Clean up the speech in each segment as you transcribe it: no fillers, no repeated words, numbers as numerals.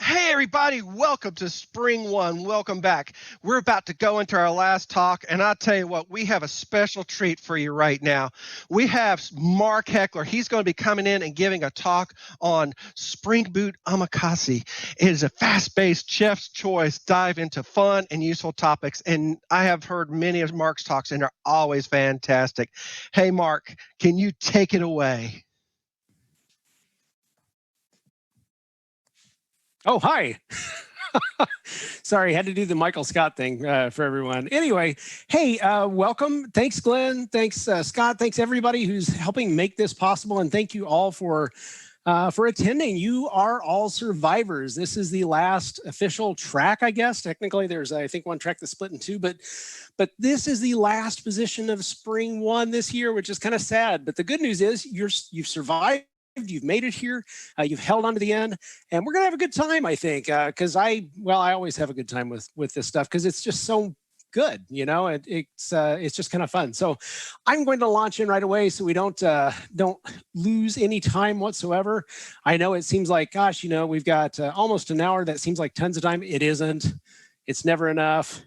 Hey everybody, welcome to Spring One. Welcome back. We're about to go into our last talk, and I'll tell you what, we have a special treat for you right now. We have Mark Heckler. He's going to be coming in and giving a talk on Spring Boot Omakase. It is a fast-paced chef's choice dive into fun and useful topics, and I have heard many of Mark's talks, and they're always fantastic. Hey Mark, can you take it away? Oh, hi. Sorry, had to do the Michael Scott thing for everyone. Anyway, hey, welcome. Thanks, Glenn. Thanks, Scott. Thanks, everybody who's helping make this possible. And thank you all for attending. You are all survivors. This is the last official track, I guess. Technically, there's, I think, one track that's split in two, but this is the last position of Spring One this year, which is kind of sad. But the good news is you've survived. You've made it here. You've held on to the end, and we're gonna have a good time, I think, because I always have a good time with this stuff because it's just so good, you know. It's just kind of fun. So I'm going to launch in right away so we don't lose any time whatsoever. I know it seems like, gosh, you know, we've got almost an hour. That seems like tons of time. It isn't. It's never enough.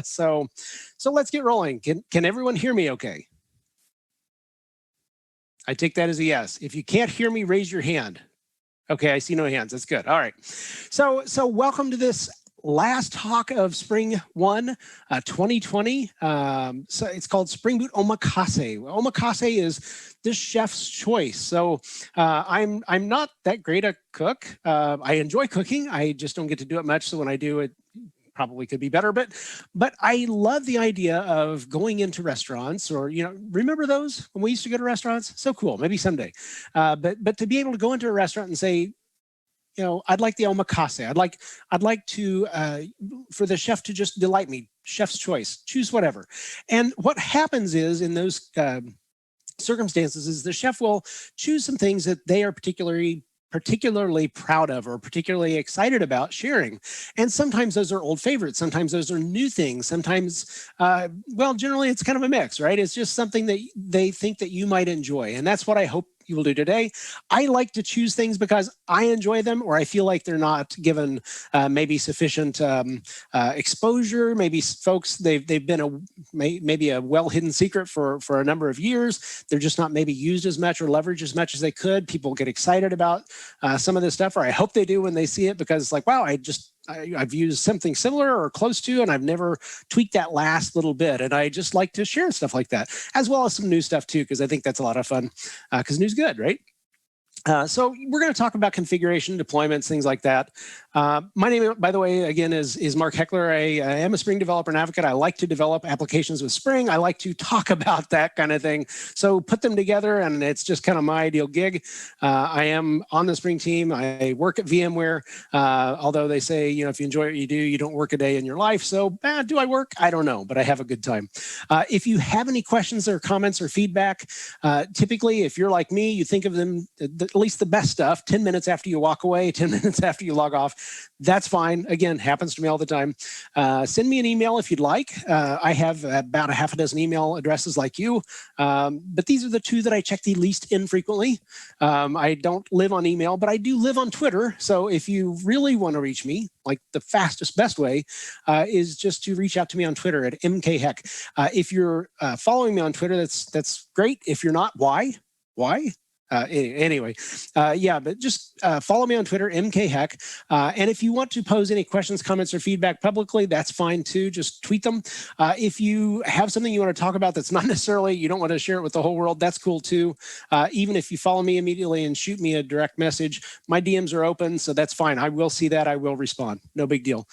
so let's get rolling. Can everyone hear me okay? I take that as a yes. If you can't hear me, raise your hand. Okay, I see no hands. That's good. All right. So welcome to this last talk of Spring One 2020. So it's called Spring Boot Omakase. Omakase is this chef's choice. So I'm not that great a cook. I enjoy cooking. I just don't get to do it much. So when I do it, probably could be better, but I love the idea of going into restaurants, or, you know, remember those when we used to go to restaurants? So cool, maybe someday. But to be able to go into a restaurant and say, you know, I'd like the omakase. I'd like to for the chef to just delight me. Chef's choice, choose whatever. And what happens is in those circumstances is the chef will choose some things that they are particularly proud of or particularly excited about sharing. And sometimes those are old favorites. Sometimes those are new things. Sometimes, well, generally it's kind of a mix, right? It's just something that they think that you might enjoy. And that's what I hope you will do today. I like to choose things because I enjoy them, or I feel like they're not given maybe sufficient exposure. Maybe folks, they've been maybe a well-hidden secret for a number of years. They're just not maybe used as much or leveraged as much as they could. People get excited about some of this stuff, or I hope they do when they see it, because it's like, wow, I've used something similar or close to, and I've never tweaked that last little bit. And I just like to share stuff like that, as well as some new stuff too, because I think that's a lot of fun, because news is good, right? So we're going to talk about configuration, deployments, things like that. My name, by the way, again, is Mark Heckler. I am a Spring developer and advocate. I like to develop applications with Spring. I like to talk about that kind of thing. So put them together, and it's just kind of my ideal gig. I am on the Spring team. I work at VMware, although they say, you know, if you enjoy what you do, you don't work a day in your life. So do I work? I don't know, but I have a good time. If you have any questions or comments or feedback, typically, if you're like me, you think of them, at least the best stuff, 10 minutes after you walk away, 10 minutes after you log off. That's fine. Again, happens to me all the time. Send me an email if you'd like. I have about a half a dozen email addresses like you, but these are the two that I check the least infrequently. I don't live on email, but I do live on Twitter. So if you really want to reach me, like the fastest, best way is just to reach out to me on Twitter at mkheck. If you're following me on Twitter, that's great. If you're not, why? Anyway, yeah, but just follow me on Twitter, mkheck. And if you want to pose any questions, comments, or feedback publicly, that's fine too. Just tweet them. If you have something you want to talk about that's not necessarily, you don't want to share it with the whole world, that's cool too. Even if you follow me immediately and shoot me a direct message, my DMs are open, so that's fine. I will see that. I will respond. No big deal.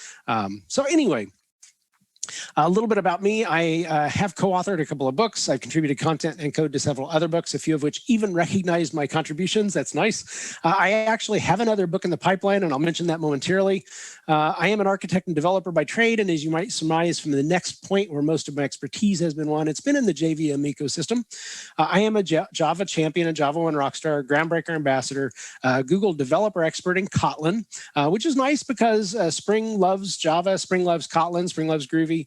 So anyway, a little bit about me. I have co-authored a couple of books. I've contributed content and code to several other books, a few of which even recognized my contributions. That's nice. I actually have another book in the pipeline, and I'll mention that momentarily. I am an architect and developer by trade, and as you might surmise from the next point where most of my expertise has been won, it's been in the JVM ecosystem. I am a Java champion, a Java 1 Rockstar, Groundbreaker ambassador, Google developer expert in Kotlin, which is nice because Spring loves Java, Spring loves Kotlin, Spring loves Groovy.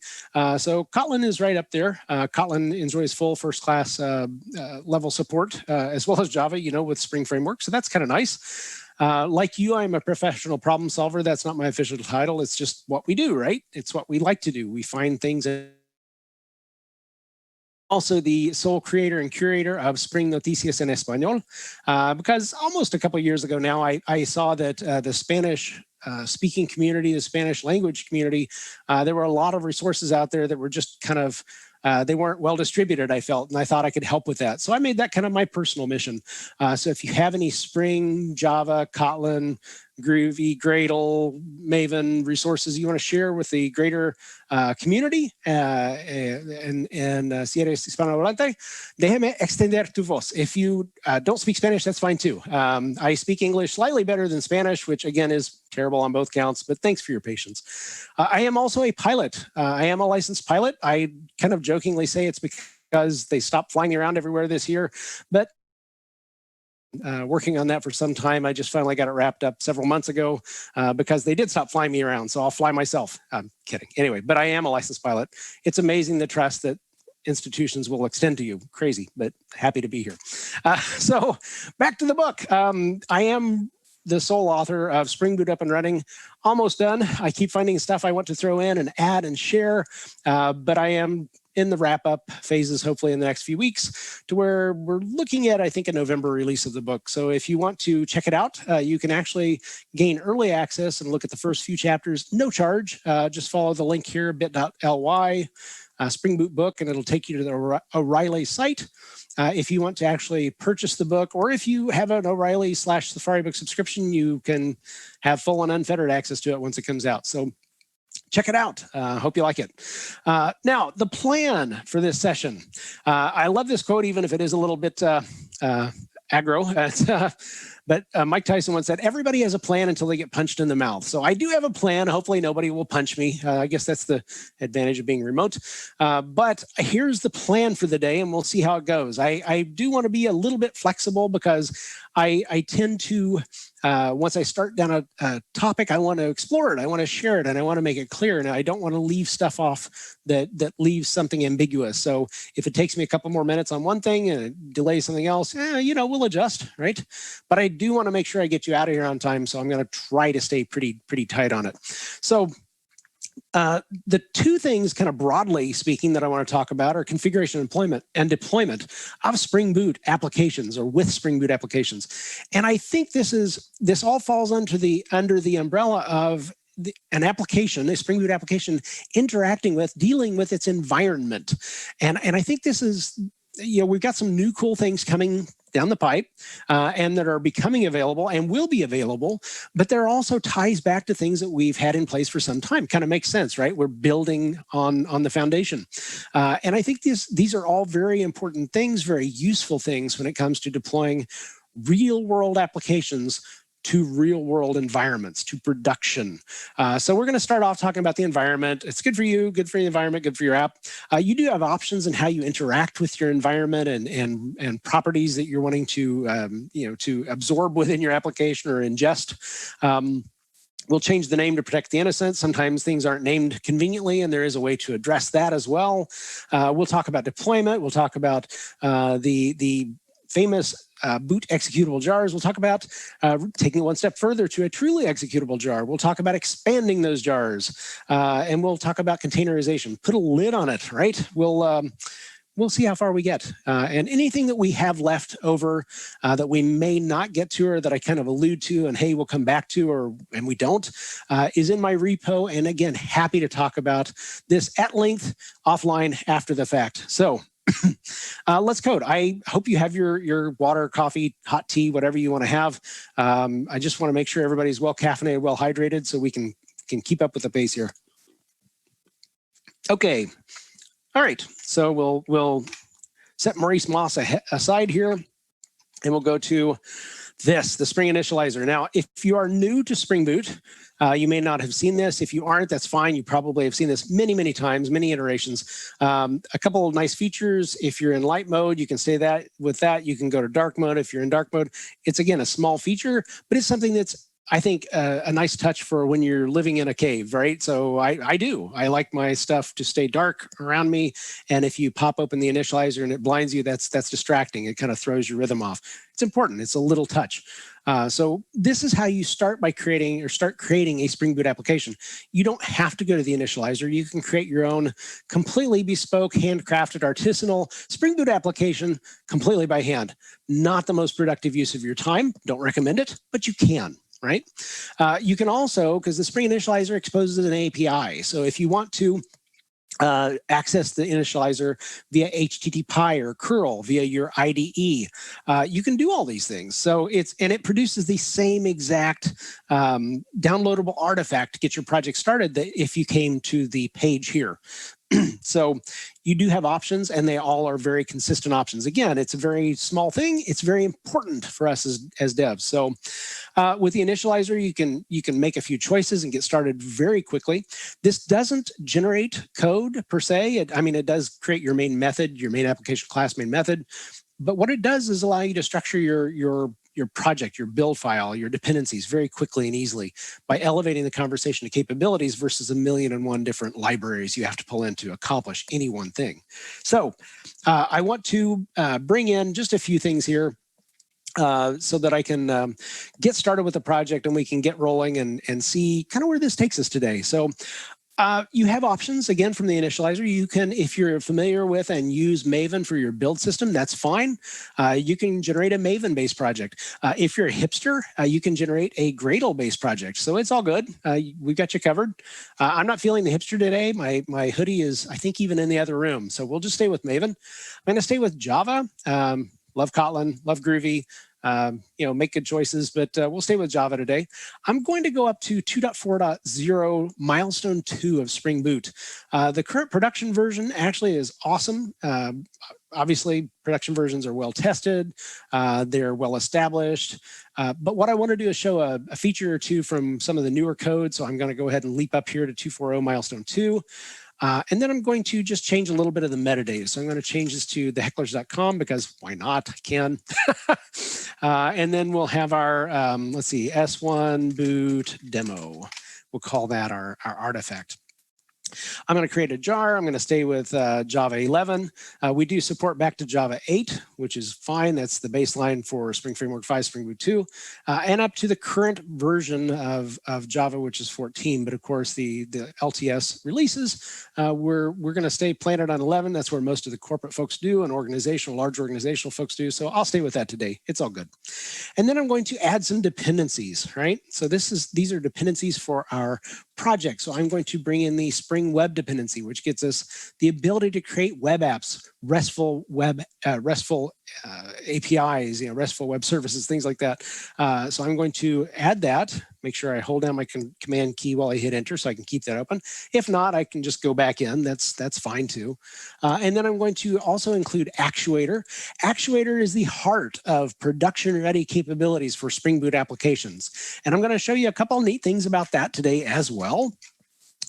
So Kotlin is right up there. Kotlin enjoys full first-class level support, as well as Java, you know, with Spring Framework. So that's kind of nice. Like you, I'm a professional problem solver. That's not my official title. It's just what we do, right? It's what we like to do. We find things. Also the sole creator and curator of Spring Noticias en Español, because almost a couple of years ago now, I saw that the Spanish speaking community, the Spanish language community, there were a lot of resources out there that were just kind of, they weren't well distributed, I felt, and I thought I could help with that. So I made that kind of my personal mission. So if you have any Spring, Java, Kotlin, Groovy, Gradle, Maven resources you want to share with the greater community en si eres hispanohablante, déjeme extender tu voz. If you don't speak Spanish, that's fine too. I speak English slightly better than Spanish, which again is terrible on both counts, but thanks for your patience. I am also a pilot. I am a licensed pilot. I kind of jokingly say it's because they stopped flying me around everywhere this year, but working on that for some time. I just finally got it wrapped up several months ago because they did stop flying me around. So I'll fly myself. I'm kidding. Anyway, but I am a licensed pilot. It's amazing the trust that institutions will extend to you. Crazy, but happy to be here. So back to the book. I am the sole author of Spring Boot Up and Running. Almost done. I keep finding stuff I want to throw in and add and share, but I am in the wrap-up phases, hopefully in the next few weeks, to where we're looking at, I think, a November release of the book. So if you want to check it out, you can actually gain early access and look at the first few chapters, no charge. Just follow the link here, bit.ly, Spring Boot Book, and it'll take you to the O'Reilly site. If you want to actually purchase the book, or if you have an O'Reilly/Safari book subscription, you can have full and unfettered access to it once it comes out. So check it out. Hope you like it. Now, the plan for this session. I love this quote, even if it is a little bit aggro. But Mike Tyson once said, everybody has a plan until they get punched in the mouth. So I do have a plan. Hopefully nobody will punch me. I guess that's the advantage of being remote. But here's the plan for the day, and we'll see how it goes. I do want to be a little bit flexible because I tend to, once I start down a topic, I want to explore it. I want to share it, and I want to make it clear. And I don't want to leave stuff off that leaves something ambiguous. So if it takes me a couple more minutes on one thing and it delays something else, we'll adjust, right? But I do want to make sure I get you out of here on time, so I'm going to try to stay pretty tight on it. So the two things, kind of broadly speaking, that I want to talk about are configuration and deployment of Spring Boot applications, or with Spring Boot applications. And I think this all falls under the umbrella of an application, a Spring Boot application, dealing with its environment. And I think this is, we've got some new cool things coming down the pipe and that are becoming available and will be available, but there also ties back to things that we've had in place for some time. Kind of makes sense, right? We're building on the foundation. And I think these are all very important things, very useful things when it comes to deploying real world applications to real world environments, to production. So we're going to start off talking about the environment. It's good for you, good for the environment, good for your app. You do have options in how you interact with your environment and properties that you're wanting to to absorb within your application or ingest. We'll change the name to protect the innocent. Sometimes things aren't named conveniently, and there is a way to address that as well. We'll talk about deployment. We'll talk about the famous boot executable jars. We'll talk about taking it one step further to a truly executable jar. We'll talk about expanding those jars, and we'll talk about containerization. Put a lid on it, right? We'll see how far we get. And anything that we have left over that we may not get to, or that I kind of allude to and, hey, we'll come back to, and we don't, is in my repo. And again, happy to talk about this at length offline after the fact. So let's code. I hope you have your water, coffee, hot tea, whatever you want to have. I just want to make sure everybody's well caffeinated, well hydrated, so we can keep up with the pace here. Okay. All right. So we'll set Maurice Moss aside here, and we'll go to the Spring Initializer. Now, if you are new to Spring Boot, you may not have seen this. If you aren't, that's fine. You probably have seen this many times, many iterations. A couple of nice features. If you're in light mode, you can stay with that. You can go to dark mode. If you're in dark mode, it's, again, a small feature, but it's something that's, I think, a nice touch for when you're living in a cave, right? So I like my stuff to stay dark around me. And if you pop open the initializer and it blinds you, that's distracting. It kind of throws your rhythm off. It's important. It's a little touch. So this is how you start by creating a Spring Boot application. You don't have to go to the initializer. You can create your own completely bespoke, handcrafted, artisanal Spring Boot application completely by hand. Not the most productive use of your time. Don't recommend it, but you can. Right? You can also, because the Spring Initializer exposes an API. So if you want to access the initializer via HTTP or curl via your IDE, you can do all these things. So it produces the same exact downloadable artifact to get your project started that if you came to the page here. So you do have options, and they all are very consistent options. Again, it's a very small thing. It's very important for us as devs. So with the initializer, you can make a few choices and get started very quickly. This doesn't generate code per se. It does create your main method, your main application class main method. But what it does is allow you to structure your project, your build file, your dependencies very quickly and easily by elevating the conversation to capabilities versus 1,000,001 different libraries you have to pull in to accomplish any one thing. So I want to bring in just a few things here so that I can get started with the project and we can get rolling and see kind of where this takes us today. So you have options, again, from the initializer. You can, if you're familiar with and use Maven for your build system, that's fine. You can generate a Maven-based project. If you're a hipster, you can generate a Gradle-based project. So it's all good. We've got you covered. I'm not feeling the hipster today. My hoodie is, I think, even in the other room. So we'll just stay with Maven. I'm going to stay with Java. Love Kotlin, love Groovy. Make good choices, but we'll stay with Java today. I'm going to go up to 2.4.0 milestone 2 of Spring Boot. The current production version actually is awesome. Obviously, production versions are well tested. They're well established. But what I want to do is show a feature or two from some of the newer code. So I'm going to go ahead and leap up here to 2.4.0 milestone 2. And then I'm going to just change a little bit of the metadata. So I'm going to change this to thehecklers.com because why not? I can. And then we'll have our, let's see, S1 boot demo. We'll call that our artifact. I'm going to create a jar. I'm going to stay with Java 11. We do support back to Java 8, which is fine. That's the baseline for Spring Framework 5, Spring Boot 2, and up to the current version of Java, which is 14. But of course, the LTS releases, we're going to stay planted on 11. That's where most of the corporate folks do, and large organizational folks do. So I'll stay with that today. It's all good. And then I'm going to add some dependencies, right? So these are dependencies for our project. So I'm going to bring in the Spring Web dependency, which gets us the ability to create web apps, RESTful APIs, RESTful web services, things like that. So I'm going to add that. Make sure I hold down my command key while I hit enter so I can keep that open. If not, I can just go back in. That's fine too. And then I'm going to also include actuator. Actuator is the heart of production-ready capabilities for Spring Boot applications. And I'm going to show you a couple of neat things about that today as well.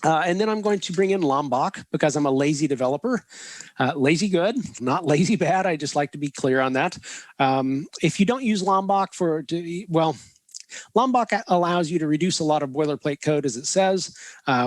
And then I'm going to bring in Lombok because I'm a lazy developer. Lazy good, not lazy bad. I just like to be clear on that. If you don't use Lombok Lombok allows you to reduce a lot of boilerplate code, as it says.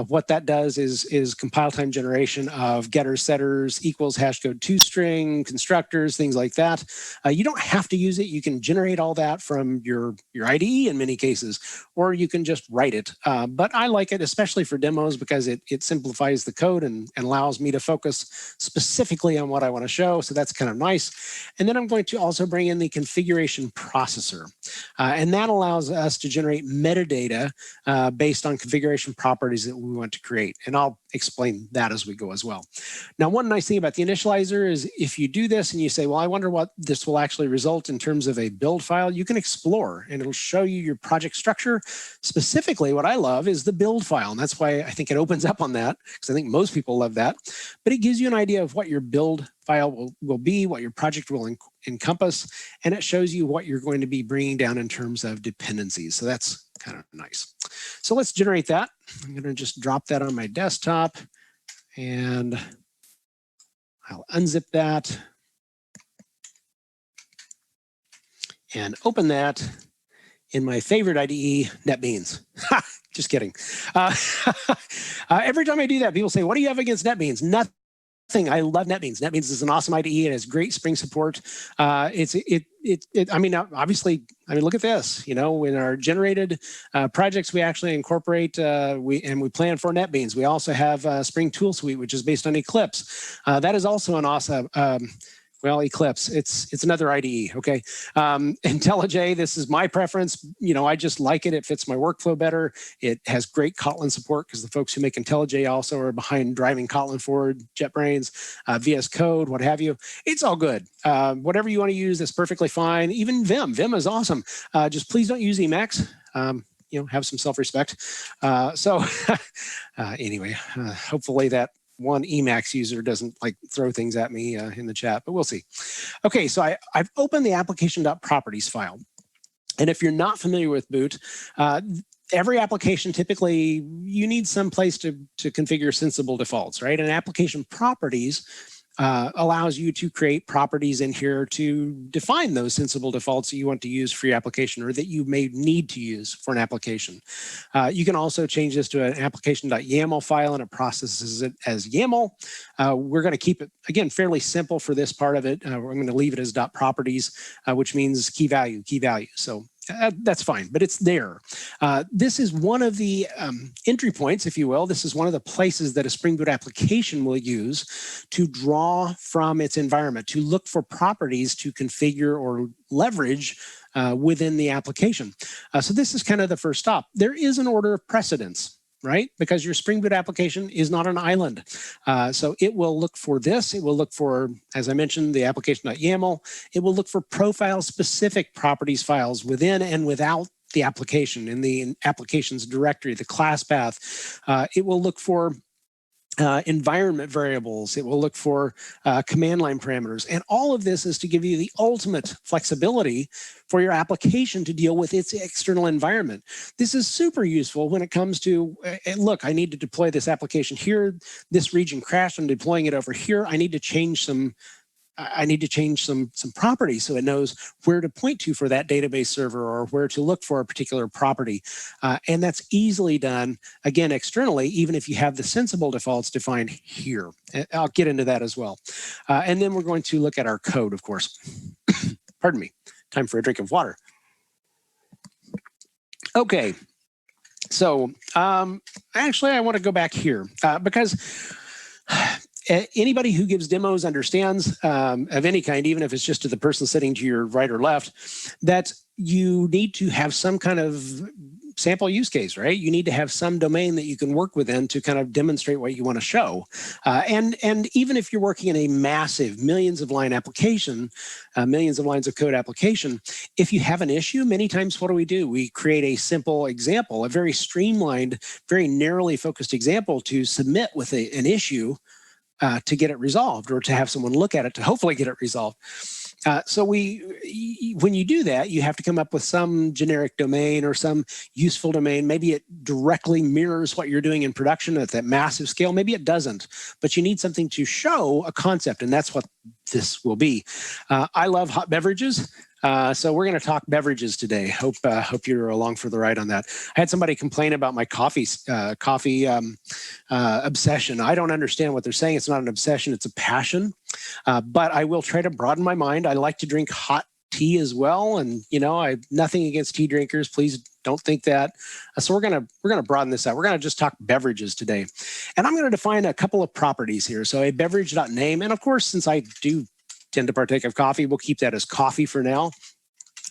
What that does is compile time generation of getters, setters, equals, hashcode toString, constructors, things like that. You don't have to use it. You can generate all that from your IDE in many cases, or you can just write it. But I like it, especially for demos, because it simplifies the code and allows me to focus specifically on what I want to show. So that's kind of nice. And then I'm going to also bring in the configuration processor. And that allows us to generate metadata based on configuration properties that we want to create. And I'll explain that as we go as well. Now, one nice thing about the initializer is if you do this and you say, well, I wonder what this will actually result in terms of a build file, you can explore and it'll show you your project structure. Specifically, what I love is the build file. And that's why I think it opens up on that, because I think most people love that. But it gives you an idea of what your build file will be, what your project will encompass, and it shows you what you're going to be bringing down in terms of dependencies. So that's kind of nice. So let's generate that. I'm going to just drop that on my desktop, and I'll unzip that and open that in my favorite IDE, NetBeans. Just kidding. Every time I do that, people say, what do you have against NetBeans? Nothing. thing, I love NetBeans. NetBeans is an awesome IDE. It has great Spring support. I mean, obviously, I mean, look at this. You know, in our generated projects, we actually incorporate we plan for NetBeans. We also have Spring Tool Suite, which is based on Eclipse. That is also an awesome. Well, Eclipse, it's another IDE, okay? IntelliJ, this is my preference. You know, I just like it. It fits my workflow better. It has great Kotlin support because the folks who make IntelliJ also are behind driving Kotlin forward, JetBrains, VS Code, what have you. It's all good. Whatever you want to use, that's perfectly fine. Even Vim. Vim is awesome. Just please don't use Emacs. You know, have some self-respect. Anyway, hopefully that one Emacs user doesn't like throw things at me in the chat, but we'll see. Okay, so I've opened the application.properties file. And if you're not familiar with boot, every application typically, you need some place to configure sensible defaults, right? And application properties allows you to create properties in here to define those sensible defaults that you want to use for your application or that you may need to use for an application. You can also change this to an application.yaml file and it processes it as YAML. We're going to keep it, again, fairly simple for this part of it. We're going to leave it as .properties, which means key value. So that's fine, but it's there. This is one of the entry points, if you will. This is one of the places that a Spring Boot application will use to draw from its environment, to look for properties to configure or leverage within the application. So this is kind of the first stop. There is an order of precedence, right? Because your Spring Boot application is not an island. So it will look for this. It will look for, as I mentioned, the application.yaml. It will look for profile-specific properties files within and without the application, in the application's directory, the class path. It will look for environment variables. It will look for command line parameters. And all of this is to give you the ultimate flexibility for your application to deal with its external environment. This is super useful when it comes to, look, I need to deploy this application here. This region crashed. I'm deploying it over here. I need to change some properties so it knows where to point to for that database server or where to look for a particular property. And that's easily done, again, externally, even if you have the sensible defaults defined here. I'll get into that as well. And then we're going to look at our code, of course. Pardon me. Time for a drink of water. Okay. So actually, I want to go back here because anybody who gives demos understands of any kind, even if it's just to the person sitting to your right or left, that you need to have some kind of sample use case, right? You need to have some domain that you can work within to kind of demonstrate what you want to show. And even if you're working in a massive millions of line application, millions of lines of code application, if you have an issue, many times what do? We create a simple example, a very streamlined, very narrowly focused example to submit with an issue to get it resolved or to have someone look at it to hopefully get it resolved. So when you do that, you have to come up with some generic domain or some useful domain. Maybe it directly mirrors what you're doing in production at that massive scale. Maybe it doesn't, but you need something to show a concept, and that's what this will be. I love hot beverages. So we're going to talk beverages today. Hope you're along for the ride on that. I had somebody complain about my coffee obsession. I don't understand what they're saying. It's not an obsession. It's a passion. But I will try to broaden my mind. I like to drink hot tea as well. And, you know, I have nothing against tea drinkers. Please don't think that. So we're going to broaden this out. We're going to just talk beverages today. And I'm going to define a couple of properties here. So a beverage.name. And of course, since I do tend to partake of coffee, we'll keep that as coffee for now.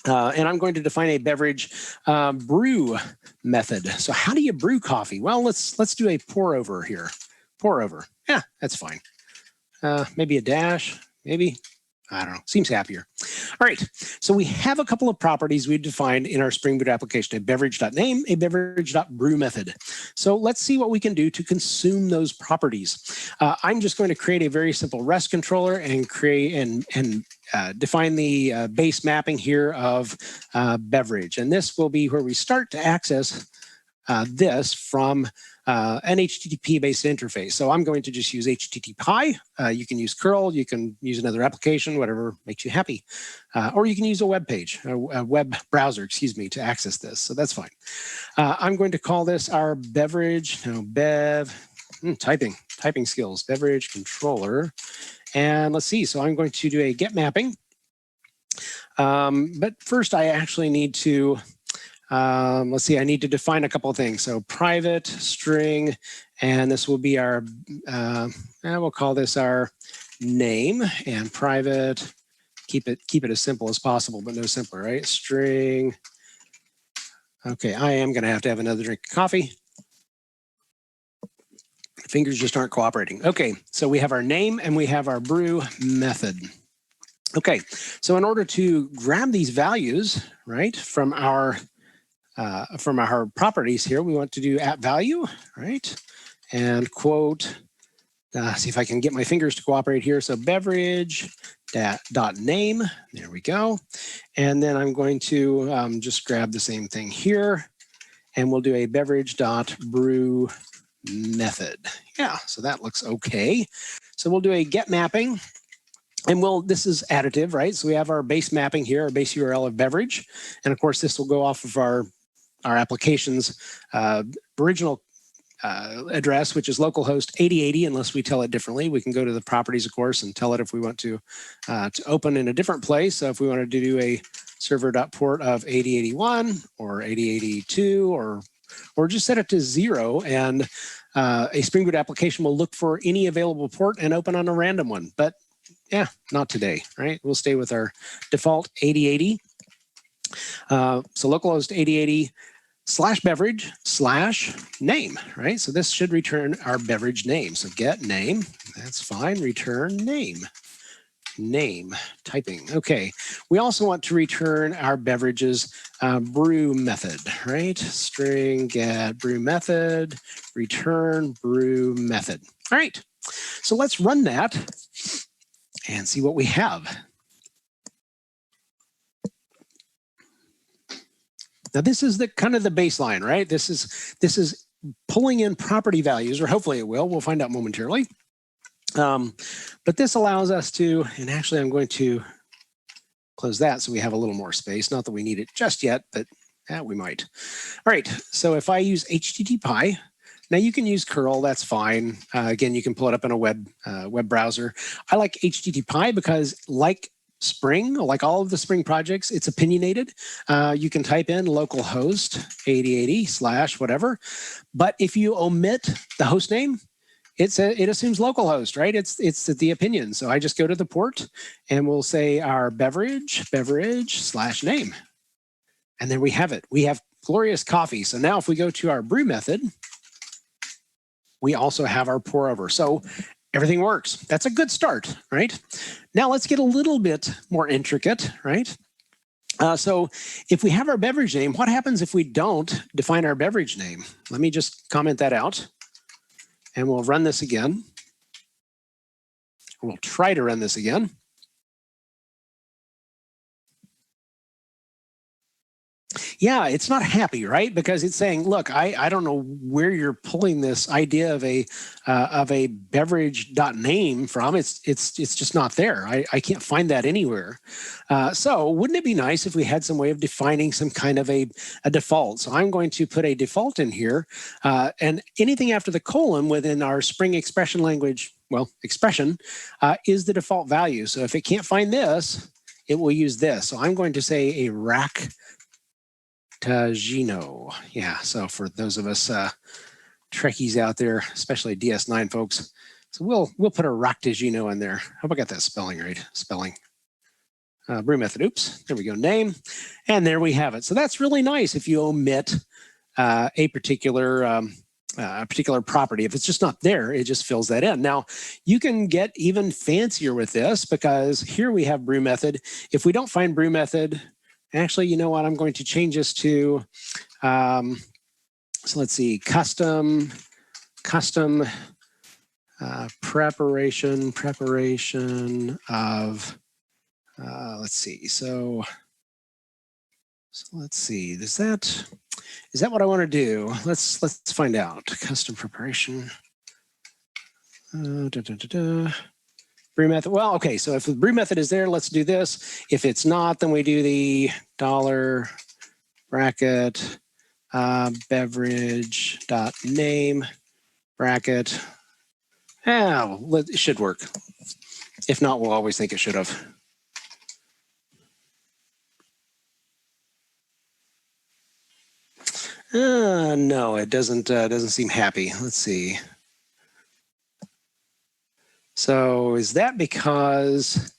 And I'm going to define a beverage brew method. So how do you brew coffee? Well, let's do a pour over here. Pour over. Yeah, that's fine. Maybe a dash, maybe. I don't know, seems happier. All right, so we have a couple of properties we defined in our Spring Boot application, a beverage.name, a beverage.brew method. So let's see what we can do to consume those properties. I'm just going to create a very simple REST controller and create and define the base mapping here of beverage. And this will be where we start to access this from an HTTP-based interface. So I'm going to just use HTTP. You can use curl, you can use another application, whatever makes you happy. Or you can use a web page, a web browser, excuse me, to access this. So that's fine. I'm going to call this our beverage, bev typing skills, beverage controller. And let's see, so I'm going to do a get mapping. But first I actually need to, let's see, I need to define a couple of things. So private string, and this will be our, and we'll call this our name, and private, keep it as simple as possible, but no simpler, right? String. Okay, I am going to have another drink of coffee. Fingers just aren't cooperating. Okay, so we have our name and we have our brew method. Okay, so in order to grab these values, right, from our properties here, we want to do @value, right, and quote. See if I can get my fingers to cooperate here. So beverage dot name. There we go. And then I'm going to just grab the same thing here, and we'll do a beverage dot brew method. Yeah, so that looks okay. So we'll do a get mapping, and this is additive, right? So we have our base mapping here, our base URL of beverage, and of course this will go off of our application's original address, which is localhost 8080, unless we tell it differently. We can go to the properties, of course, and tell it if we want to open in a different place. So if we wanted to do a server.port of 8081 or 8082, or just set it to 0, and a Spring Boot application will look for any available port and open on a random one. But yeah, not today, right? We'll stay with our default 8080. So localhost 8080 /beverage/name, right? So this should return our beverage name. So get name, that's fine. Return name. Name, typing. Okay, we also want to return our beverage's brew method, right? String get brew method, return brew method. All right, so let's run that and see what we have. Now this is the kind of the baseline, right? This is pulling in property values, or hopefully it will. We'll find out momentarily. But this allows us to, and actually I'm going to close that so we have a little more space. Not that we need it just yet, but we might. All right, so if I use HTTPy, now you can use curl, that's fine. Again, you can pull it up in a web browser. I like HTTPy because, like Spring, like all of the Spring projects, it's opinionated. You can type in localhost 8080/whatever, but if you omit the host name, it assumes localhost, right? It's the opinion. So I just go to the port and we'll say our beverage/name. And then we have it. We have glorious coffee. So now if we go to our brew method, we also have our pour over. So everything works. That's a good start, right? Now let's get a little bit more intricate, right? So if we have our beverage name, what happens if we don't define our beverage name? Let me just comment that out. And we'll run this again. We'll try to run this again. Yeah, it's not happy, right? Because it's saying, look, I don't know where you're pulling this idea of a beverage.name from. It's just not there. I can't find that anywhere. So wouldn't it be nice if we had some way of defining some kind of a default? So I'm going to put a default in here, and anything after the colon within our Spring expression language, well, expression, is the default value. So if it can't find this, it will use this. So I'm going to say a rack Tagino. Yeah, so for those of us Trekkies out there, especially DS9 folks, so we'll put a Ractagino in there. Hope I got that spelling right. Spelling. Brew method. Oops. There we go. Name. And there we have it. So that's really nice if you omit a particular property. If it's just not there, it just fills that in. Now, you can get even fancier with this because here we have brew method. If we don't find brew method, actually, you know what? I'm going to change this to, so let's see, custom preparation of, let's see. So let's see. Is that what I want to do? Let's find out. Custom preparation. Brew method. Well, okay, so if the brew method is there, let's do this. If it's not, then we do the $ bracket beverage.name. bracket. Yeah, it should work. If not, we'll always think it should have. No, it doesn't seem happy. Let's see. So is that because,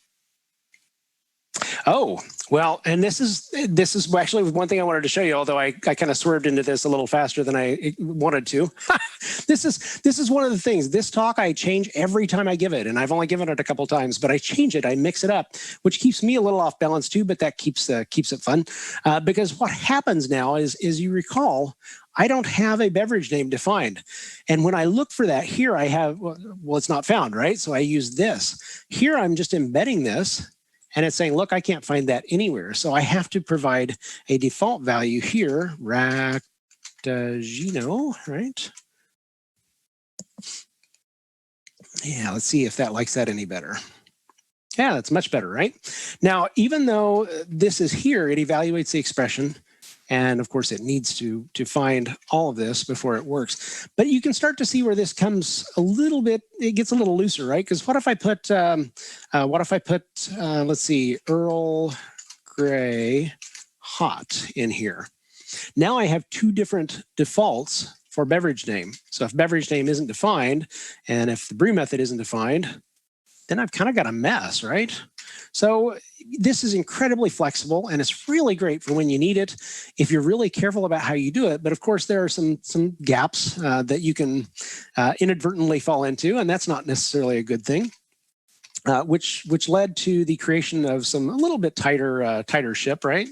oh, well, and this is actually one thing I wanted to show you, although I kind of swerved into this a little faster than I wanted to. This is one of the things. This talk I change every time I give it, and I've only given it a couple times, but I change it, I mix it up, which keeps me a little off balance too, but that keeps it fun. Because what happens now is you recall, I don't have a beverage name defined. And when I look for that here, I have, well, it's not found, right? So I use this. Here, I'm just embedding this, and it's saying, look, I can't find that anywhere. So I have to provide a default value here, Ractagino, right? Yeah, let's see if that likes that any better. Yeah, that's much better, right? Now, even though this is here, it evaluates the expression. And of course, it needs to find all of this before it works. But you can start to see where this comes a little bit, it gets a little looser, right? Because what if I put, let's see, Earl Grey hot in here? Now I have two different defaults for beverage name. So if beverage name isn't defined, and if the brew method isn't defined, then I've kind of got a mess, right? So this is incredibly flexible, and it's really great for when you need it, if you're really careful about how you do it. But of course, there are some gaps that you can inadvertently fall into, and that's not necessarily a good thing, which led to the creation of some a little bit tighter ship, right?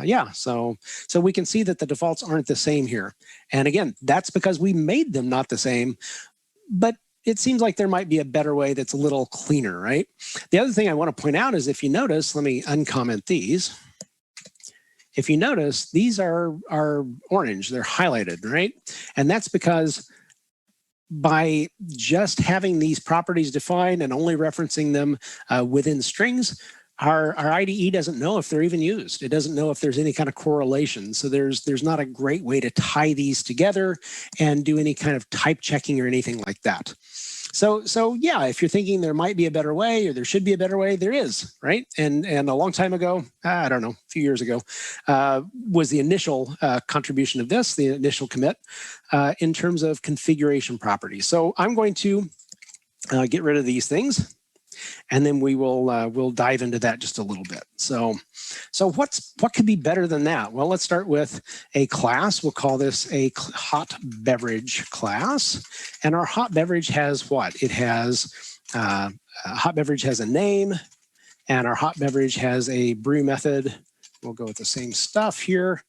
Yeah, so we can see that the defaults aren't the same here. And again, that's because we made them not the same, but it seems like there might be a better way that's a little cleaner, right? The other thing I want to point out is if you notice, let me uncomment these. If you notice, these are orange, they're highlighted, right? And that's because by just having these properties defined and only referencing them within strings, our IDE doesn't know if they're even used. It doesn't know if there's any kind of correlation. So there's not a great way to tie these together and do any kind of type checking or anything like that. So yeah, if you're thinking there might be a better way or there should be a better way, there is, right? And a long time ago, I don't know, a few years ago, was the initial contribution of this, the initial commit in terms of configuration properties. So I'm going to get rid of these things, and then we will we'll dive into that just a little bit. So what could be better than that? Well, let's start with a class. We'll call this a hot beverage class. And our hot beverage has what? It has, hot beverage has a name, and our hot beverage has a brew method. We'll go with the same stuff here.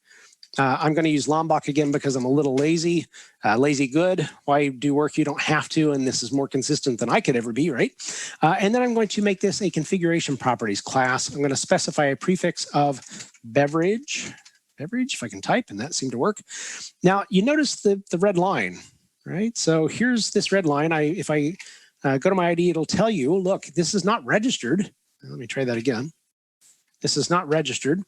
I'm going to use Lombok again because I'm a little lazy. Lazy good. Why do work you don't have to? And this is more consistent than I could ever be, right? And then I'm going to make this a configuration properties class. I'm going to specify a prefix of beverage, if I can type, and that seemed to work. Now, you notice the red line, right? So here's this red line. If I go to my ID, it'll tell you, look, this is not registered. Let me try that again. This is not registered.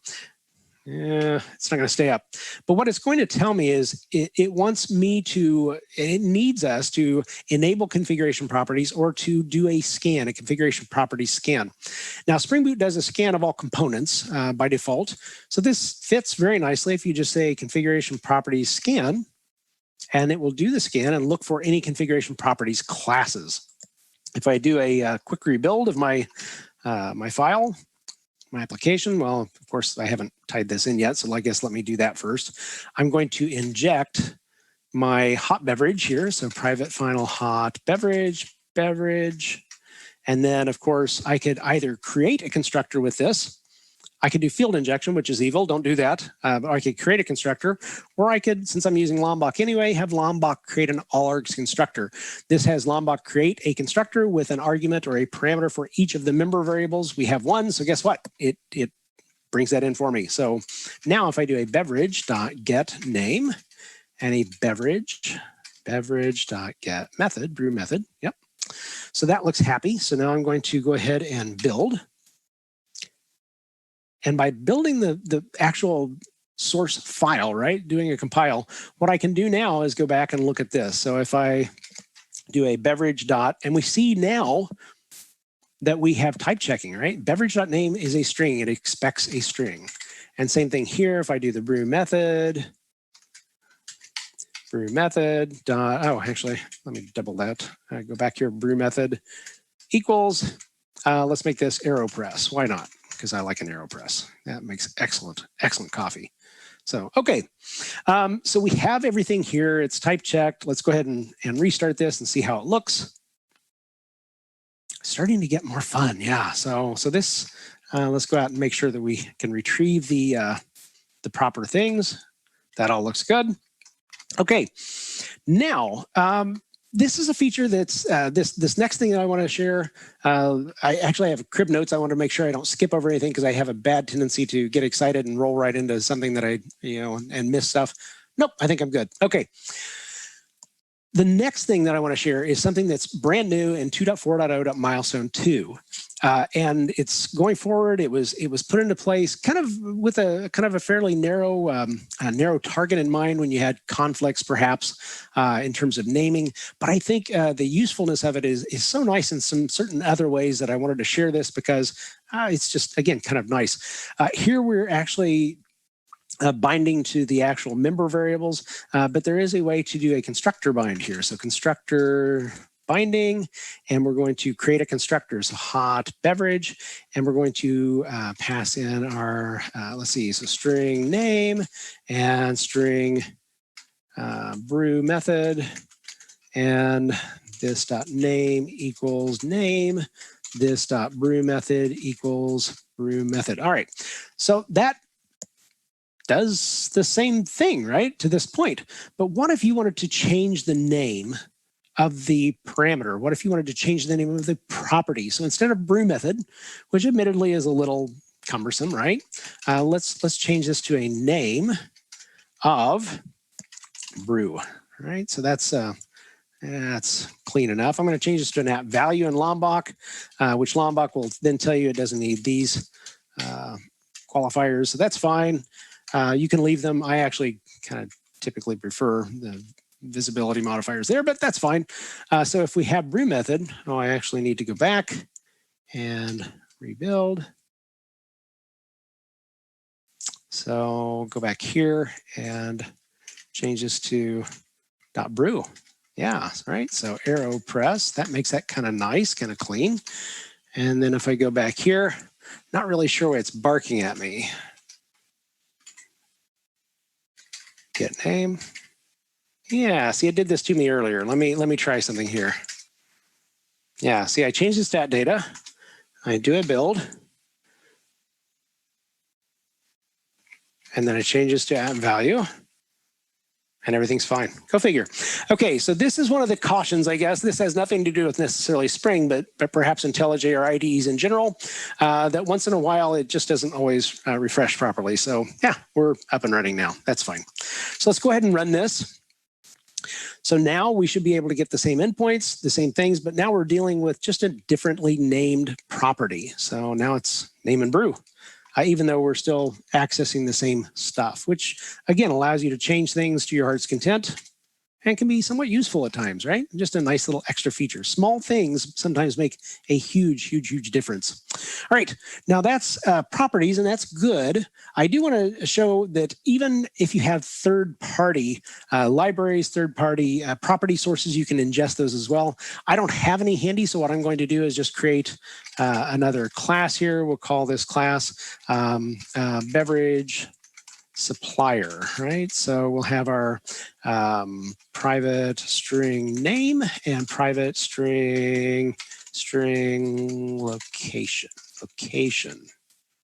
Yeah, it's not going to stay up. But what it's going to tell me is it wants me to, it needs us to enable configuration properties or to do a scan, a configuration properties scan. Now, Spring Boot does a scan of all components by default. So this fits very nicely if you just say configuration properties scan, and it will do the scan and look for any configuration properties classes. If I do a quick rebuild of my file, my application, well, of course, I haven't tied this in yet, so I guess let me do that first. I'm going to inject my hot beverage here, so private final hot beverage, and then, of course, I could either create a constructor with this. I could do field injection, which is evil. Don't do that. But I could create a constructor, or I could, since I'm using Lombok anyway, have Lombok create an all-args constructor. This has Lombok create a constructor with an argument or a parameter for each of the member variables. We have one, so guess what? It brings that in for me. So now if I do a beverage.get name and a beverage.get method, brew method, yep. So that looks happy. So now I'm going to go ahead and build. And by building the actual source file, right? Doing a compile. What I can do now is go back and look at this. So if I do a beverage dot, and we see now that we have type checking, right? Beverage.name is a string. It expects a string. And same thing here. If I do the brew method dot, oh, actually, let me double that. Go back here, brew method equals, let's make this AeroPress. Why not? Because I like an AeroPress. That makes excellent coffee. So, okay. So we have everything here. It's type checked. Let's go ahead and restart this and see how it looks. Starting to get more fun. Yeah. So this, let's go out and make sure that we can retrieve the proper things. That all looks good. Okay. Now, this is a feature that's this next thing that I want to share. I actually have crib notes. I want to make sure I don't skip over anything because I have a bad tendency to get excited and roll right into something that I, and miss stuff. Nope, I think I'm good. Okay. The next thing that I want to share is something that's brand new in 2.4.0.milestone 2. And it's going forward. It was put into place kind of with a fairly narrow target in mind when you had conflicts, perhaps, in terms of naming. But I think the usefulness of it is so nice in some certain other ways that I wanted to share this because it's just, again, kind of nice. Here we're actually binding to the actual member variables, but there is a way to do a constructor bind here. So constructor binding, and we're going to create a constructor, so hot beverage, and we're going to pass in our, let's see, so string name and string brew method, and this dot name equals name, this dot brew method equals brew method. All right, so that does the same thing, right, to this point. But what if you wanted to change the name of the parameter? What if you wanted to change the name of the property? So instead of brew method, which admittedly is a little cumbersome, right? Let's change this to a name of brew, right? So that's clean enough. I'm going to change this to an app value in Lombok, which Lombok will then tell you it doesn't need these qualifiers. So that's fine. You can leave them. I actually kind of typically prefer the visibility modifiers there, but that's fine. So if we have brew method, I actually need to go back and rebuild. So go back here and change this to .brew. Yeah, right. So AeroPress, that makes that kind of nice, kind of clean. And then if I go back here, not really sure why it's barking at me. Get name. Yeah, see, it did this to me earlier. Let me try something here. Yeah, see, I changed the stat data. I do a build. And then it changes to app value. And everything's fine. Go figure. Okay, so this is one of the cautions, I guess. This has nothing to do with necessarily Spring, but perhaps IntelliJ or IDEs in general, that once in a while, it just doesn't always refresh properly. So yeah, we're up and running now. That's fine. So let's go ahead and run this. So now we should be able to get the same endpoints, the same things, but now we're dealing with just a differently named property. So now it's name and brew. Even though we're still accessing the same stuff, which again allows you to change things to your heart's content and can be somewhat useful at times, right? Just a nice little extra feature. Small things sometimes make a huge, huge, huge difference. All right, now that's properties, and that's good. I do want to show that even if you have third-party libraries, third-party property sources, you can ingest those as well. I don't have any handy, so what I'm going to do is just create another class here. We'll call this class beverage supplier, right? So we'll have our private string name and private string location.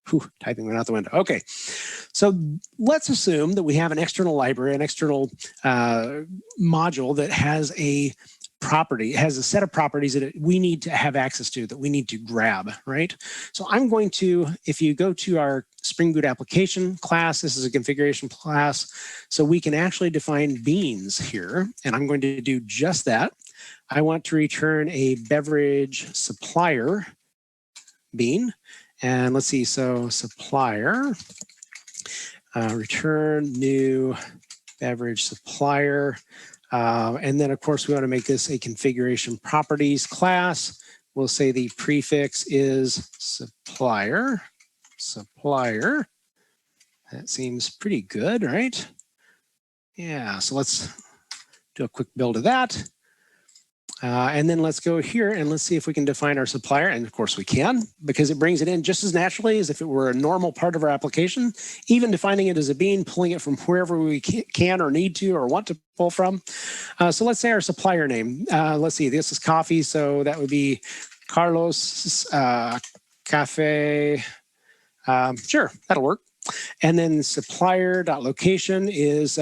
Whew, typing went out the window. Okay, so let's assume that we have an external library, an external module that has a property, has a set of properties that we need to have access to, that we need to grab, right? So I'm going to, if you go to our Spring Boot application class, this is a configuration class, so we can actually define beans here, and I'm going to do just that. I want to return a beverage supplier bean, and let's see, so supplier, return new beverage supplier. And then, of course, we want to make this a configuration properties class. We'll say the prefix is supplier. That seems pretty good, right? Yeah, so let's do a quick build of that. And then let's go here and let's see if we can define our supplier. And of course we can, because it brings it in just as naturally as if it were a normal part of our application, even defining it as a bean, pulling it from wherever we can or need to or want to pull from. So let's say our supplier name. Let's see, this is coffee, so that would be Carlos Cafe. Sure, that'll work. And then supplier.location is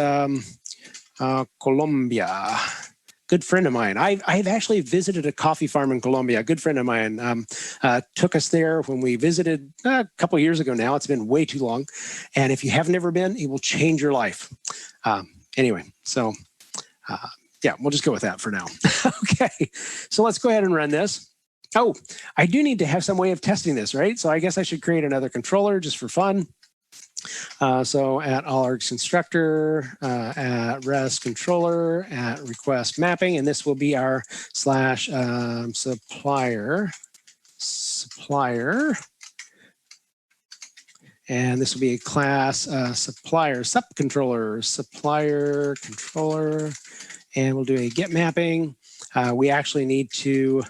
Colombia. Good friend of mine. I've actually visited a coffee farm in Colombia. A good friend of mine took us there when we visited a couple of years ago now. It's been way too long. And if you have never been, it will change your life. Anyway, so yeah, we'll just go with that for now. Okay, so let's go ahead and run this. Oh, I do need to have some way of testing this, right? So I guess I should create another controller just for fun. So at all-args constructor, at rest controller, at request mapping, and this will be our slash supplier. And this will be a class supplier subcontroller, supplier controller, and we'll do a get mapping. We actually need to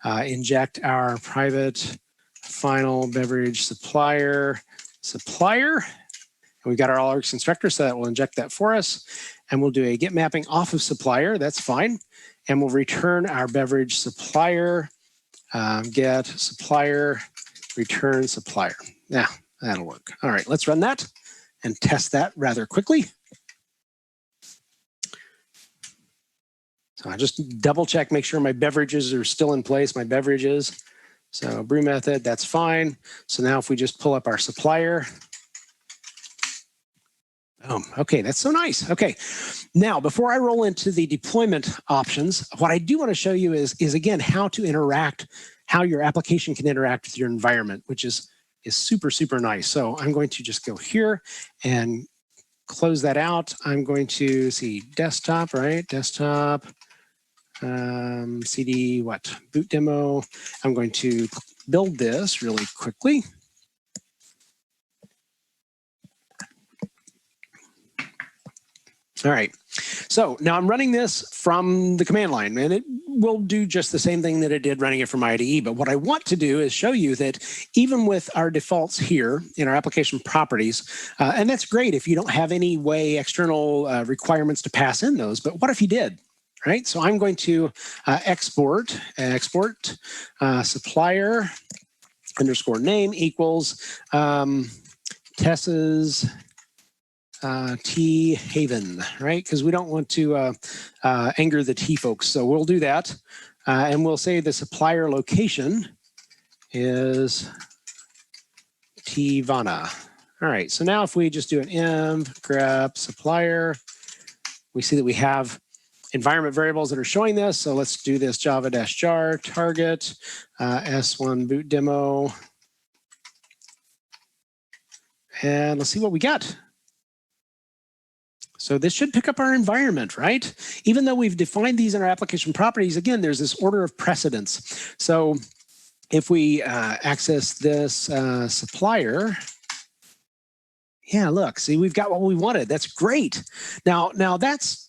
inject our private final beverage supplier. And we've got our all-args constructor, so that will inject that for us. And we'll do a get mapping off of supplier. That's fine. And we'll return our beverage supplier, get supplier, return supplier. Yeah, that'll work. All right, let's run that and test that rather quickly. So I just double check, make sure my beverages are still in place, my beverages. So brew method, that's fine. So now if we just pull up our supplier, okay, that's so nice. Okay, now before I roll into the deployment options, what I do want to show you is again, how to interact, how your application can interact with your environment, which is super, super nice. So I'm going to just go here and close that out. I'm going to see desktop, right? Desktop, CD, boot demo. I'm going to build this really quickly. All right, so now I'm running this from the command line, and it will do just the same thing that it did running it from IDE. But what I want to do is show you that even with our defaults here in our application properties, and that's great if you don't have any way external requirements to pass in those, but what if you did? Right, so I'm going to export supplier underscore name equals Tess's T Haven, right? Because we don't want to anger the T folks. So we'll do that. And we'll say the supplier location is Tivana. All right, so now if we just do an env grep supplier, we see that we have environment variables that are showing this. So let's do this java-jar target S1 boot demo. And let's see what we got. So this should pick up our environment, right? Even though we've defined these in our application properties, again, there's this order of precedence. So if we access this supplier, yeah, look, see, we've got what we wanted. That's great. Now that's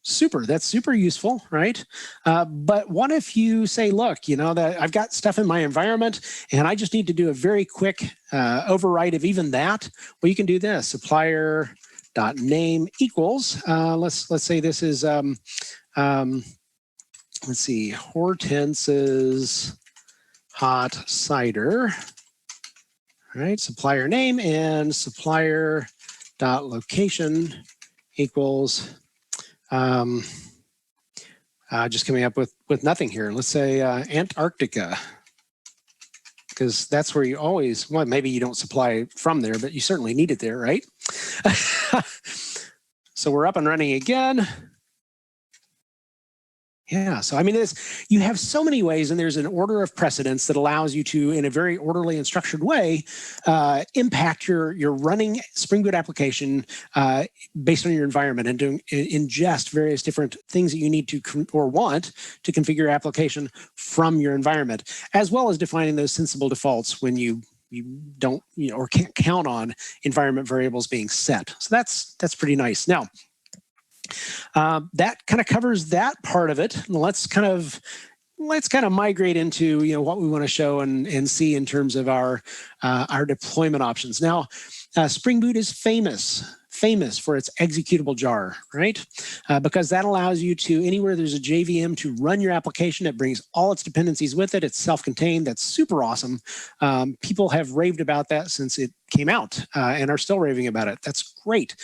super useful, right? But what if you say, look, you know, that I've got stuff in my environment and I just need to do a very quick override of even that? Well, you can do this, supplier.name equals, let's say this is, let's see, Hortense's hot cider, right? Supplier name and supplier.location equals, just coming up with nothing here. Let's say Antarctica, because that's where you always, well, maybe you don't supply from there, but you certainly need it there, right? So we're up and running again. Yeah, so I mean, you have so many ways, and there's an order of precedence that allows you to, in a very orderly and structured way, impact your running Spring Boot application based on your environment, and to ingest various different things that you need to or want to configure your application from your environment, as well as defining those sensible defaults when you don't, or can't count on environment variables being set. So that's pretty nice. Now, that kind of covers that part of it. Let's kind of migrate into what we want to show and see in terms of our deployment options. Now, Spring Boot is famous for its executable jar, right? Because that allows you to, anywhere there's a JVM, to run your application. It brings all its dependencies with it. It's self-contained. That's super awesome. People have raved about that since it came out and are still raving about it. That's great.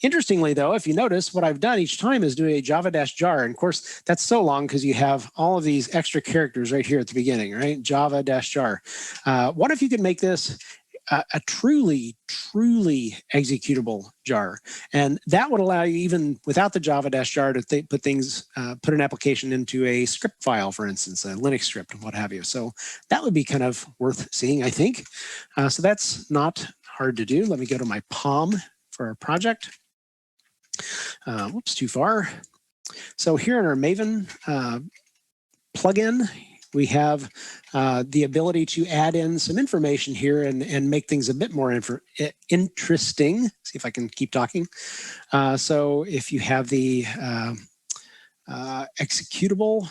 Interestingly, though, if you notice, what I've done each time is do a java-jar. And of course, that's so long because you have all of these extra characters right here at the beginning, right? Java-jar. What if you could make this a truly executable jar? And that would allow you, even without the java-jar, to put an application into a script file, for instance, a Linux script and what have you. So that would be kind of worth seeing, I think. So that's not hard to do. Let me go to my POM for our project. Whoops, too far. So here in our Maven plugin, we have the ability to add in some information here and make things a bit more interesting. See if I can keep talking. So if you have the executable,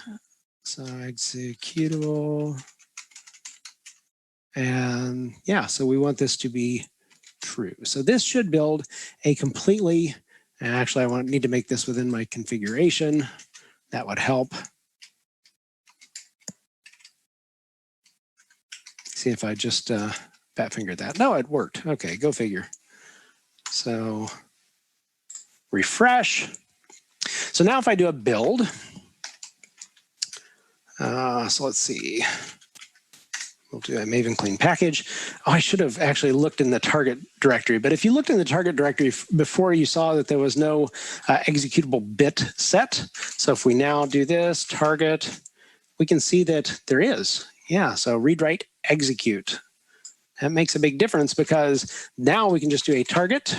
and yeah, so we want this to be true. So this should build a completely, actually I need to make this within my configuration. That would help. See if I just fat fingered that. No, it worked. Okay, go figure. So refresh. So now if I do a build, so let's see. We'll do a Maven clean package. Oh, I should have actually looked in the target directory. But if you looked in the target directory before, you saw that there was no executable bit set. So if we now do this target, we can see that there is. Yeah, so read, write, execute. That makes a big difference because now we can just do a target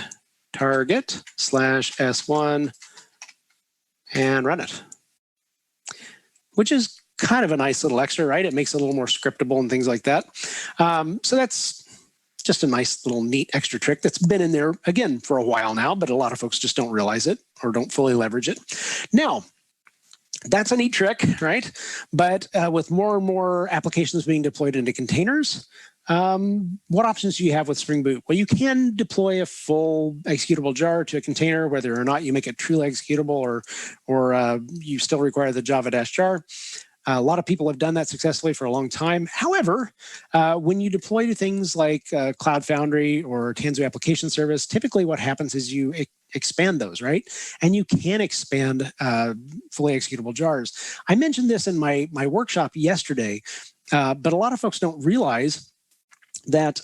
/S1 and run it, which is kind of a nice little extra, right? It makes it a little more scriptable and things like that. So that's just a nice little neat extra trick that's been in there, again, for a while now, but a lot of folks just don't realize it or don't fully leverage it. Now, that's a neat trick, right? But with more and more applications being deployed into containers, what options do you have with Spring Boot? Well, you can deploy a full executable jar to a container, whether or not you make it truly executable or you still require the java-jar. A lot of people have done that successfully for a long time. However, when you deploy to things like Cloud Foundry or Tanzu Application Service, typically what happens is you expand those, right? And you can expand fully executable jars. I mentioned this in my workshop yesterday, but a lot of folks don't realize that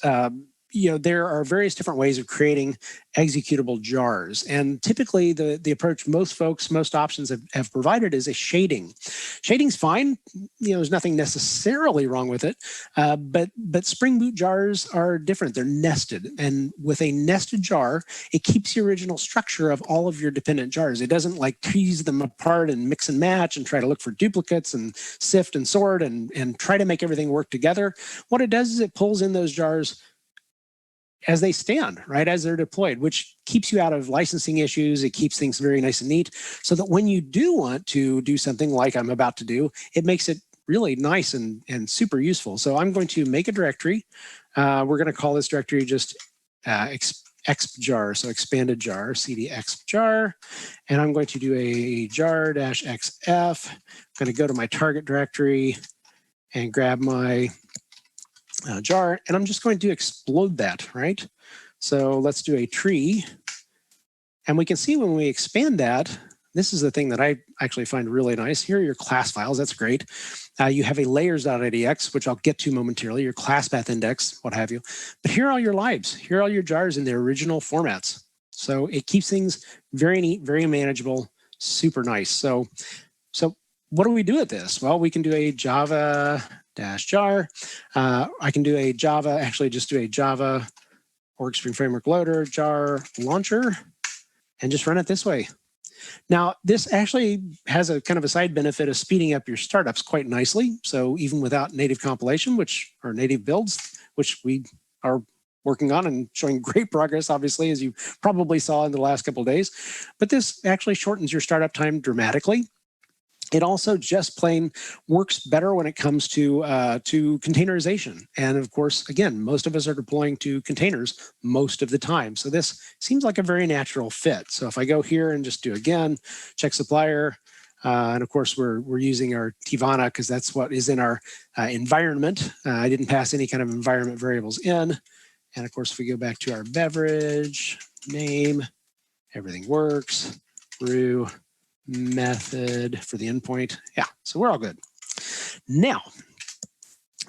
there are various different ways of creating executable jars. And typically the approach most options have provided is a shading. Shading's fine. There's nothing necessarily wrong with it. But Spring Boot jars are different. They're nested. And with a nested jar, it keeps the original structure of all of your dependent jars. It doesn't like tease them apart and mix and match and try to look for duplicates and sift and sort and try to make everything work together. What it does is it pulls in those jars as they stand, right, as they're deployed, which keeps you out of licensing issues. It keeps things very nice and neat so that when you do want to do something like I'm about to do, it makes it really nice and super useful. So I'm going to make a directory. We're going to call this directory just exp-jar, so expanded jar, cd exp-jar, and I'm going to do a jar-xf. I'm going to go to my target directory and grab my jar, and I'm just going to explode that, right? So let's do a tree. And we can see when we expand that, this is the thing that I actually find really nice. Here are your class files. That's great. You have a layers.idx, which I'll get to momentarily, your class path index, what have you. But here are all your libs. Here are all your jars in their original formats. So it keeps things very neat, very manageable, super nice. So what do we do with this? Well, we can do a Java -jar. I can do a Java, actually just do a Java WorkSpring Framework Loader jar launcher and just run it this way. Now, this actually has a kind of a side benefit of speeding up your startups quite nicely. So even without native compilation, which are native builds, which we are working on and showing great progress, obviously, as you probably saw in the last couple of days. But this actually shortens your startup time dramatically. It also just plain works better when it comes to containerization. And of course, again, most of us are deploying to containers most of the time. So this seems like a very natural fit. So if I go here and just do again, check supplier, and of course, we're using our Tivana because that's what is in our environment. I didn't pass any kind of environment variables in. And of course, if we go back to our beverage, name, everything works, brew, method for the endpoint. Yeah, so we're all good. Now,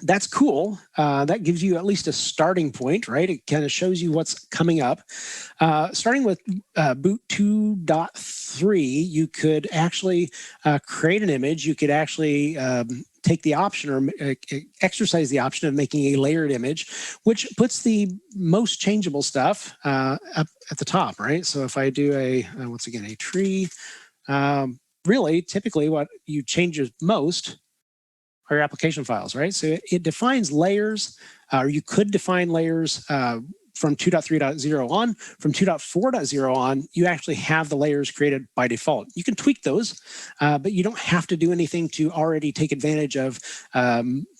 that's cool. That gives you at least a starting point, right? It kind of shows you what's coming up. Starting with boot 2.3, you could actually create an image. You could actually take the option or exercise the option of making a layered image, which puts the most changeable stuff up at the top, right? So if I do a, once again, a tree, really, typically what you change most are your application files, right? So it defines layers, or you could define layers from 2.3.0 on. From 2.4.0 on, you actually have the layers created by default. You can tweak those, but you don't have to do anything to already take advantage of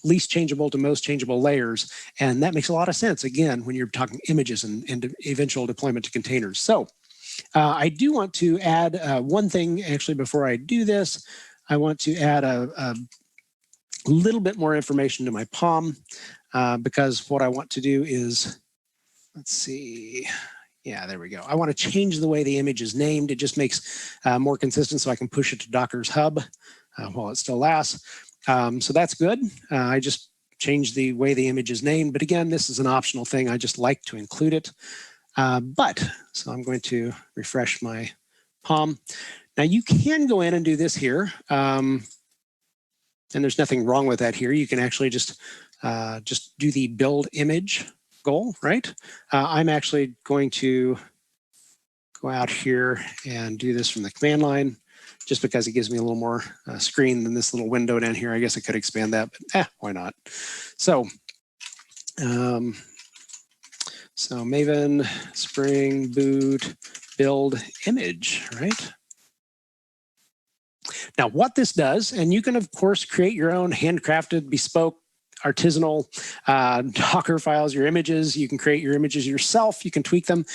least changeable to most changeable layers. And that makes a lot of sense, again, when you're talking images and eventual deployment to containers. So I do want to add one thing, actually, before I do this. I want to add a little bit more information to my POM because what I want to do is, let's see. Yeah, there we go. I want to change the way the image is named. It just makes more consistent so I can push it to Docker's hub while it still lasts. So that's good. I just changed the way the image is named. But again, this is an optional thing. I just like to include it. So I'm going to refresh my POM. Now you can go in and do this here. And there's nothing wrong with that here. You can actually just do the build image goal, right? I'm actually going to go out here and do this from the command line just because it gives me a little more screen than this little window down here. I guess I could expand that, but why not? So, so Maven, Spring, boot, build image, right? Now, what this does, and you can, of course, create your own handcrafted, bespoke, artisanal Docker files, your images. You can create your images yourself. You can tweak them.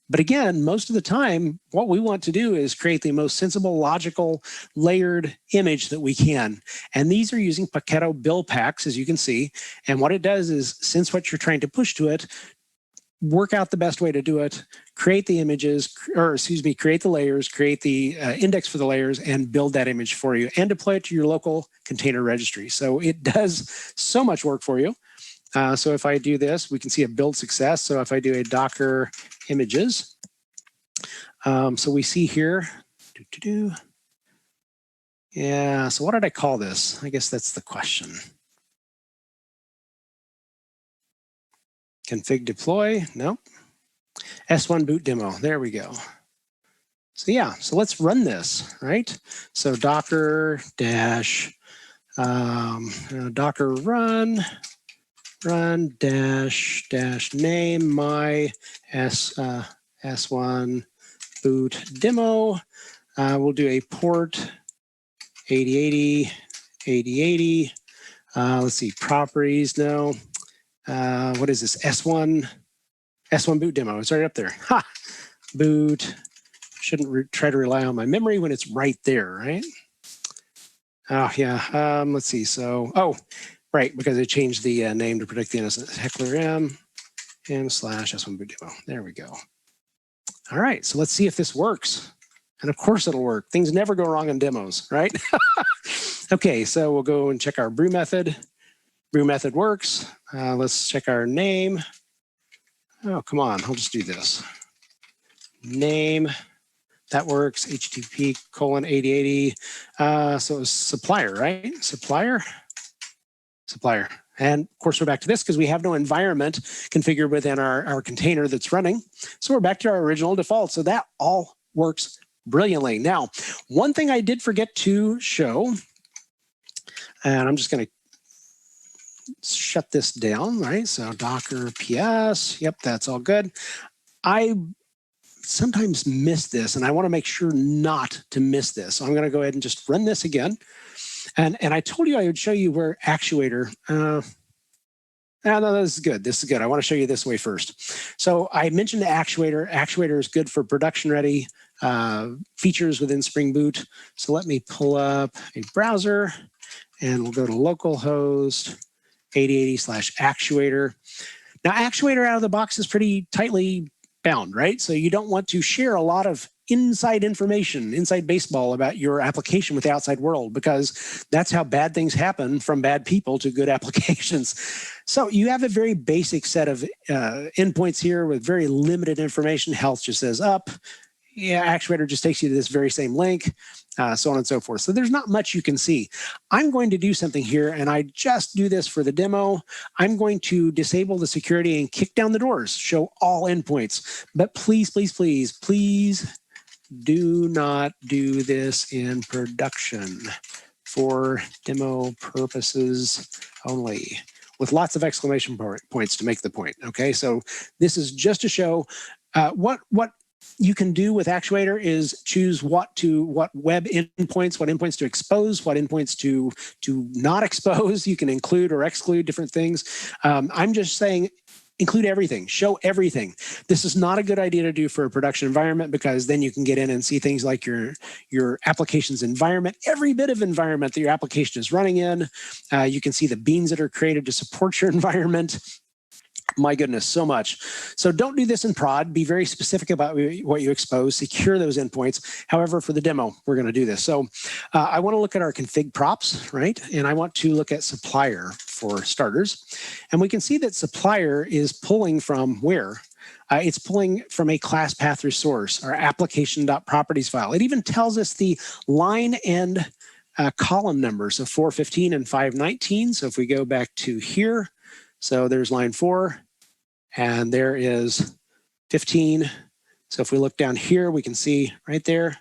But again, most of the time, what we want to do is create the most sensible, logical, layered image that we can. And these are using Paketo build packs, as you can see. And what it does is, since what you're trying to push to it, work out the best way to do it, create the images, or excuse me, create the layers, create the index for the layers, and build that image for you, and deploy it to your local container registry. So it does so much work for you. So if I do this, we can see a build success. So if I do a Docker images, so we see here, yeah, so what did I call this? I guess that's the question. Config deploy, no. S1 boot demo, there we go. So yeah, so let's run this, right? So Docker dash, Docker run dash name my S1 boot demo. We'll do a port 8080. Let's see, properties, no. What is this? S1 boot demo. It's right up there. Ha! Boot. Shouldn't try to rely on my memory when it's right there, right? Oh, yeah. Let's see. So, oh, right, because I changed the name to protect the innocent. Heckler M / S1 boot demo. There we go. All right, so let's see if this works. And of course it'll work. Things never go wrong in demos, right? Okay, so we'll go and check our brew method. Brew method works. Let's check our name. Oh, come on, I'll just do this. Name that works. HTTP:8080. So it was supplier, right? Supplier. And of course, we're back to this because we have no environment configured within our container that's running. So we're back to our original default. So that all works brilliantly. Now, one thing I did forget to show, and I'm just going to shut this down, right? So Docker PS, yep, that's all good. I sometimes miss this, and I want to make sure not to miss this. So I'm going to go ahead and just run this again. And I told you I would show you where actuator, no, this is good. This is good. I want to show you this way first. So I mentioned the actuator. Actuator is good for production-ready features within Spring Boot. So let me pull up a browser, and we'll go to localhost 8080/actuator. Now, actuator out of the box is pretty tightly bound, right? So you don't want to share a lot of inside information, inside baseball about your application with the outside world, because that's how bad things happen from bad people to good applications. So you have a very basic set of endpoints here with very limited information. Health just says up. Yeah, actuator just takes you to this very same link, so on and so forth. So there's not much you can see. I'm going to do something here, and I just do this for the demo. I'm going to disable the security and kick down the doors, show all endpoints. But please, please, please, please do not do this in production for demo purposes only, with lots of exclamation points to make the point. Okay, so this is just to show what you can do with actuator is choose what web endpoints, what endpoints to expose, what endpoints to not expose. You can include or exclude different things. I'm just saying include everything, show everything. This is not a good idea to do for a production environment, because then you can get in and see things like your application's environment, every bit of environment that your application is running in. You can see the beans that are created to support your environment. My goodness, so much. So don't do this in prod. Be very specific about what you expose. Secure those endpoints. However, for the demo, we're going to do this. So I want to look at our config props, right? And I want to look at supplier for starters. And we can see that supplier is pulling from where? It's pulling from a class path resource, our application.properties file. It even tells us the line and column numbers of 415 and 519. So if we go back to here, so there's line 4, and there is 15. So if we look down here, we can see right there,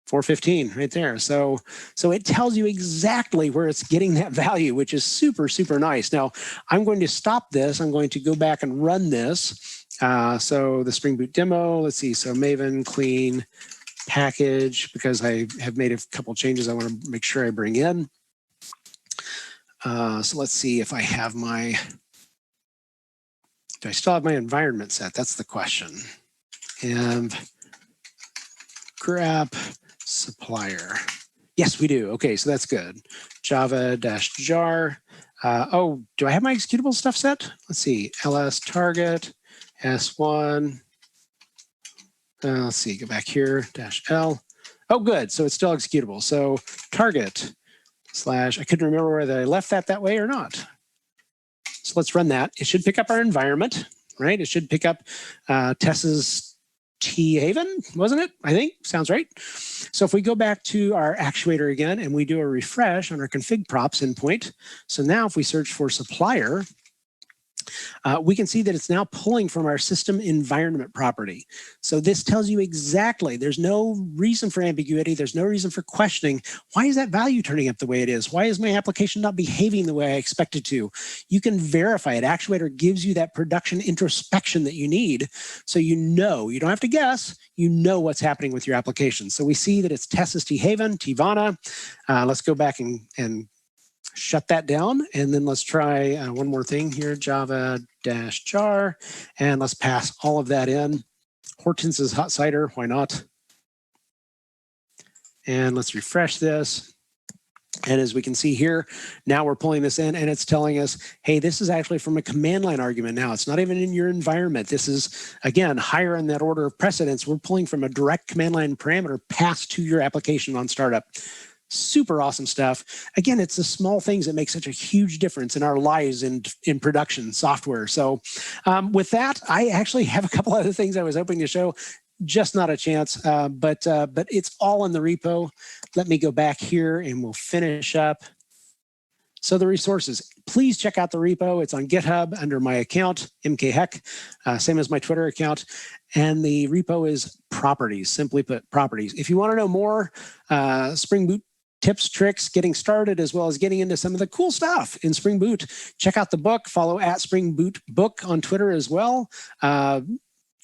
415 right there. So it tells you exactly where it's getting that value, which is super, super nice. Now, I'm going to stop this. I'm going to go back and run this. So the Spring Boot demo, let's see. So Maven clean package, because I have made a couple changes I want to make sure I bring in. So let's see if I have do I still have my environment set? That's the question. And grep supplier. Yes, we do. Okay, so that's good. Java-jar. Oh, do I have my executable stuff set? Let's see. ls target s1. Let's see, go back here, -l. Oh, good. So it's still executable. So target / I couldn't remember whether I left that way or not. So let's run that. It should pick up our environment, right? It should pick up Tess's T-Haven, wasn't it? I think, sounds right. So if we go back to our actuator again and we do a refresh on our config props endpoint. So now if we search for supplier, we can see that it's now pulling from our system environment property. So this tells you exactly, there's no reason for ambiguity. There's no reason for questioning. Why is that value turning up the way it is? Why is my application not behaving the way I expect it to? You can verify it. Actuator gives you that production introspection that you need. So you know, you don't have to guess, you know what's happening with your application. So we see that it's Tess's T-Haven, Tivana. Let's go back and shut that down. And then let's try one more thing here, java-jar, and let's pass all of that in. Hortense's hot cider, why not? And let's refresh this. And as we can see here, now we're pulling this in and it's telling us, hey, this is actually from a command line argument now. It's not even in your environment. This is, again, higher in that order of precedence. We're pulling from a direct command line parameter passed to your application on startup. Super awesome stuff. Again, it's the small things that make such a huge difference in our lives in production software. So with that, I actually have a couple other things I was hoping to show. just not a chance. But it's all in the repo. Let me go back here and we'll finish up. So the resources, please check out the repo. It's on GitHub under my account, mkheck, same as my Twitter account. And the repo is properties, simply put, properties. If you want to know more Spring Boot tips, tricks, getting started, as well as getting into some of the cool stuff in Spring Boot, check out the book. Follow at Spring Boot Book on Twitter as well.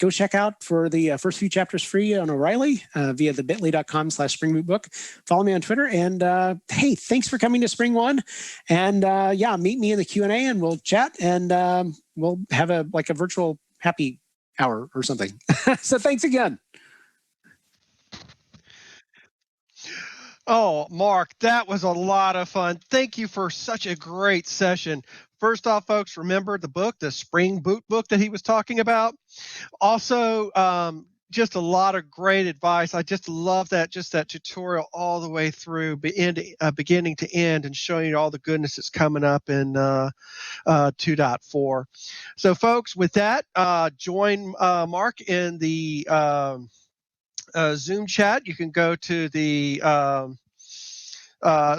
Go check out for the first few chapters free on O'Reilly via the bit.ly.com/springbootbook. Follow me on Twitter. And hey, thanks for coming to Spring One. And yeah, meet me in the Q&A and we'll chat and we'll have a virtual happy hour or something. So thanks again. Oh, Mark, that was a lot of fun. Thank you for such a great session. First off, folks, remember the book, the Spring Boot book that he was talking about. Also, just a lot of great advice. I just love that tutorial all the way through, beginning to end, and showing you all the goodness that's coming up in 2.4. So, folks, with that, join Mark in the Zoom chat. You can go to the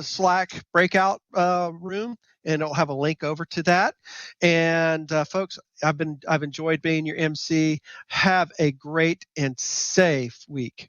Slack breakout room, and it'll have a link over to that. And folks, I've enjoyed being your MC. Have a great and safe week.